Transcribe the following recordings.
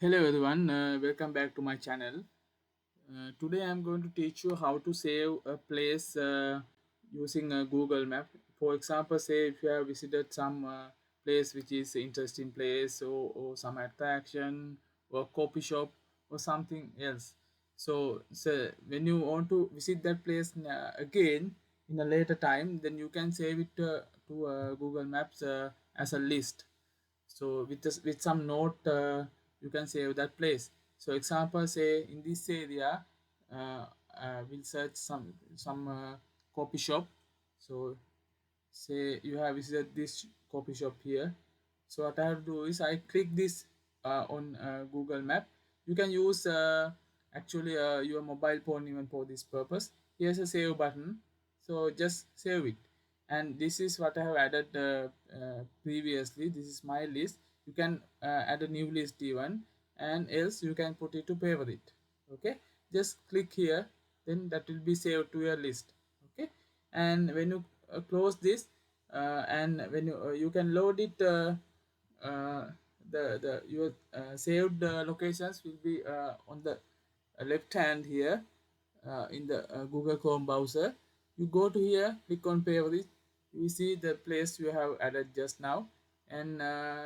Hello everyone, welcome back to my channel. Today I'm going to teach you how to save a place using a Google Map. For example, say if you have visited some place which is interesting place or some attraction or coffee shop or something else. So when you want to visit that place again in a later time, then you can save it to Google Maps as a list. So with some note, you can save that place. So example, say in this area, we'll search some coffee shop. So say you have visited this coffee shop here. So what I have to do is I click this on Google Map. You can use actually your mobile phone even for this purpose. Here's a save button, so just save it. And this is what I have added previously. This is my list. You can add a new list even, and else you can put it to favorite. Okay, just click here, then that will be saved to your list. Okay, and when you close this, and when you can load it, the your saved locations will be on the left hand here, in the Google Chrome browser. You go to here, click on favorite. You see the place you have added just now, and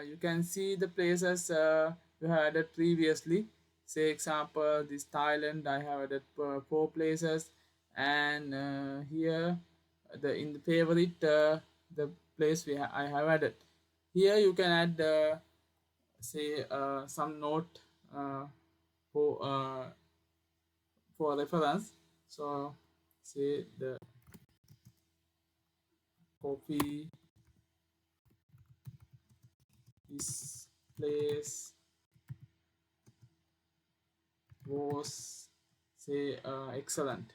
you can see the places you have added previously. Say example, this Thailand, I have added four places, and here the in the favorite, the place I have added. Here you can add say some note for uh, for reference. So say the coffee is place was say excellent.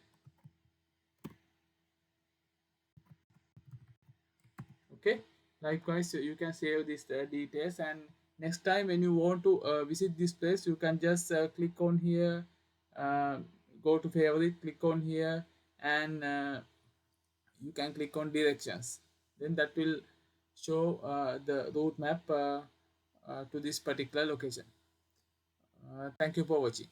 Okay, likewise you can save these details, and next time when you want to visit this place, you can just click on here, uh, go to favorite, click on here, and you can click on directions. Then that will show the route map to this particular location. Thank you for watching.